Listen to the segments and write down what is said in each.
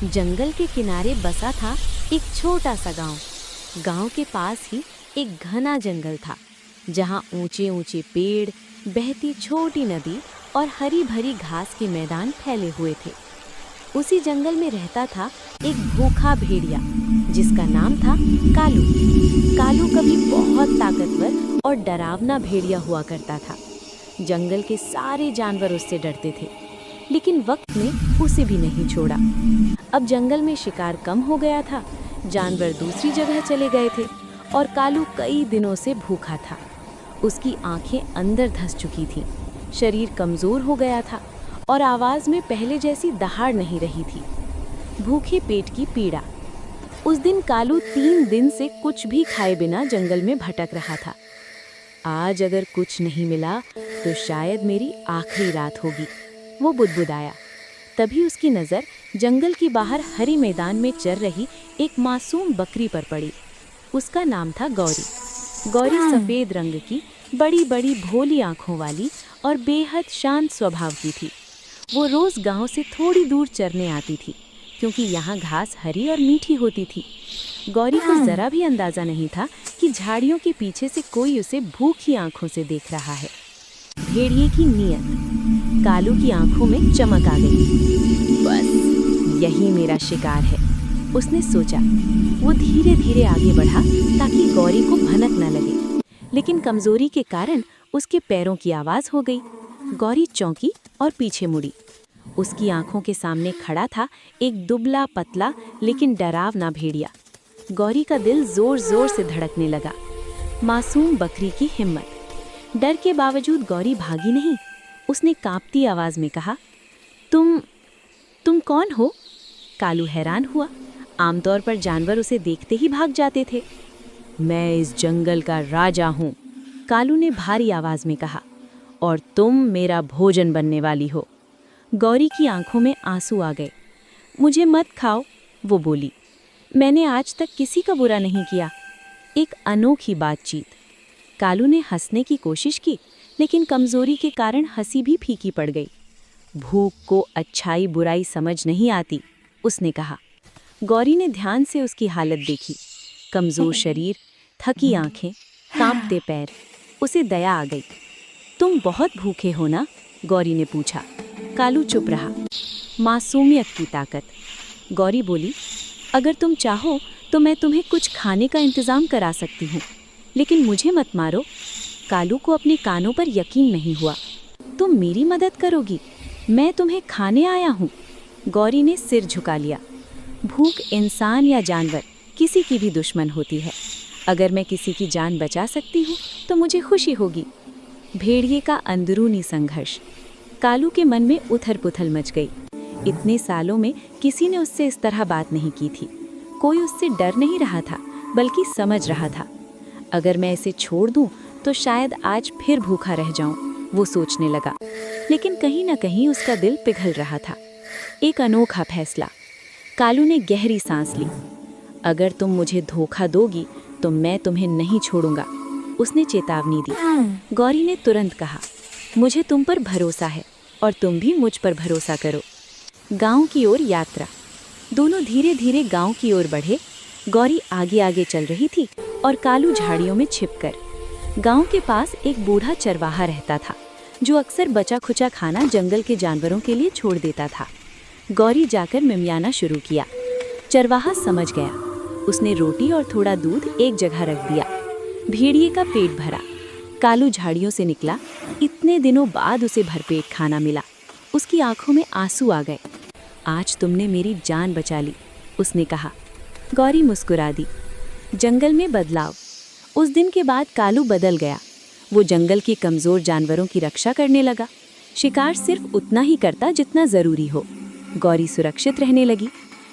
जंगल के किनारे बसा था एक छोटा सा गांव। गांव के पास ही एक घना जंगल था, जहां ऊंचे ऊंचे पेड़, बहती छोटी नदी और हरी भरी घास के मैदान फैले हुए थे। उसी जंगल में रहता था एक भूखा भेड़िया, जिसका नाम था कालू। कालू कभी बहुत ताकतवर और डरावना भेड़िया हुआ करता था। जंगल के सारे जानवर उससे डरते थे, लेकिन वक्त ने उसे भी नहीं छोड़ा। अब जंगल में शिकार कम हो गया था, जानवर दूसरी जगह चले गए थे और कालू कई दिनों से भूखा था। उसकी आंखें अंदर धंस चुकी थीं, शरीर कमज़ोर हो गया था और आवाज़ में पहले जैसी दहाड़ नहीं रही थी। भूखे पेट की पीड़ा। उस दिन कालू 3 दिन से कुछ भी खाए बिना जंगल में भटक रहा था। आज अगर कुछ नहीं मिला तो शायद मेरी आखिरी रात होगी, वो बुदबुदाया। तभी उसकी नज़र जंगल की बाहर हरी मैदान में चर रही एक मासूम बकरी पर पड़ी। उसका नाम था गौरी। गौरी सफ़ेद रंग की, बड़ी बड़ी भोली आँखों वाली और बेहद शांत स्वभाव की थी। वो रोज़ गांव से थोड़ी दूर चरने आती थी, क्योंकि यहाँ घास हरी और मीठी होती थी। गौरी को ज़रा भी अंदाज़ा नहीं था कि झाड़ियों के पीछे से कोई उसे भूखी आँखों से देख रहा है। भेड़िए की नीयत। कालू की आंखों में चमक आ गई। बस यही मेरा शिकार है, उसने सोचा। वो धीरे धीरे आगे बढ़ा ताकि गौरी को भनक न लगे, लेकिन कमजोरी के कारण उसके पैरों की आवाज़ हो गई। गौरी चौंकी और पीछे मुड़ी। उसकी आंखों के सामने खड़ा था एक दुबला पतला लेकिन डरावना भेड़िया। गौरी का दिल जोर जोर से धड़कने लगा। मासूम बकरी की हिम्मत। डर के बावजूद गौरी भागी नहीं। उसने कांपती आवाज़ में कहा, तुम कौन हो? कालू हैरान हुआ। आमतौर पर जानवर उसे देखते ही भाग जाते थे। मैं इस जंगल का राजा हूँ, कालू ने भारी आवाज़ में कहा, और तुम मेरा भोजन बनने वाली हो। गौरी की आंखों में आंसू आ गए। मुझे मत खाओ, वो बोली। मैंने आज तक किसी का बुरा नहीं किया। एक अनोखी बातचीत। कालू ने हंसने की कोशिश की, लेकिन कमजोरी के कारण हंसी भी फीकी पड़ गई। भूख को अच्छाई बुराई समझ नहीं आती, उसने कहा। गौरी ने ध्यान से उसकी हालत देखी। कमजोर शरीर, थकी आंखें, कांपते पैर। उसे दया आ गई। तुम बहुत भूखे हो ना? गौरी ने पूछा। कालू चुप रहा। मासूमियत की ताकत। गौरी बोली, अगर तुम चाहो तो मैं तुम्हें कुछ खाने का इंतज़ाम करा सकती हूँ, लेकिन मुझे मत मारो। कालू को अपने कानों पर यकीन नहीं हुआ। तुम मेरी मदद करोगी? मैं तुम्हें खाने आया हूँ। गौरी ने सिर झुका लिया। भूख इंसान या जानवर किसी की भी दुश्मन होती है। अगर मैं किसी की जान बचा सकती हूँ तो मुझे खुशी होगी। भेड़िए का अंदरूनी संघर्ष। कालू के मन में उथल पुथल मच गई। इतने सालों में किसी ने उससे इस तरह बात नहीं की थी। कोई उससे डर नहीं रहा था, बल्कि समझ रहा था। अगर मैं इसे छोड़ दूं तो शायद आज फिर भूखा रह जाऊं, वो सोचने लगा। लेकिन कहीं ना कहीं उसका दिल पिघल रहा था। एक अनोखा फैसला। कालू ने गहरी सांस ली। अगर तुम मुझे धोखा दोगी तो मैं तुम्हें नहीं छोड़ूंगा, उसने चेतावनी दी। गौरी ने तुरंत कहा, मुझे तुम पर भरोसा है और तुम भी मुझ पर भरोसा करो। गांव की ओर यात्रा। दोनों धीरे धीरे गांव की ओर बढ़े। गौरी आगे आगे चल रही थी और कालू झाड़ियों में छिपकर। गांव के पास एक बूढ़ा चरवाहा रहता था, जो अक्सर बचा खुचा खाना जंगल के जानवरों के लिए छोड़ देता था। गौरी जाकर मिमियाना शुरू किया। चरवाहा समझ गया। उसने रोटी और थोड़ा दूध एक जगह रख दिया। भेड़िए का पेट भरा। कालू झाड़ियों से निकला। इतने दिनों बाद उसे भरपेट खाना मिला। उसकी आंखों में आंसू आ गए। आज तुमने मेरी जान बचा ली, उसने कहा। गौरी मुस्कुरा दी। जंगल में बदलाव। उस दिन के बाद कालू बदल गया। वो जंगल के कमज़ोर जानवरों की रक्षा करने लगा। शिकार सिर्फ उतना ही करता जितना ज़रूरी हो। गौरी सुरक्षित रहने लगी।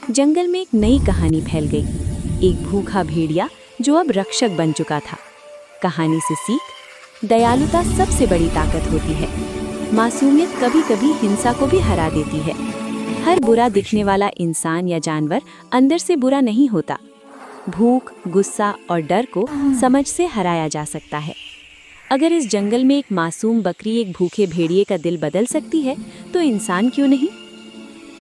जंगल में एक नई कहानी फैल गई। एक भूखा भेड़िया जो अब रक्षक बन चुका था। कहानी से सीख। दयालुता सबसे बड़ी ताकत होती है। मासूमियत कभी कभी हिंसा को भी हरा देती है। हर बुरा दिखने वाला इंसान या जानवर अंदर से बुरा नहीं होता। भूख, गुस्सा और डर को समझ से हराया जा सकता है। अगर इस जंगल में एक मासूम बकरी एक भूखे भेड़िए का दिल बदल सकती है, तो इंसान क्यों नहीं?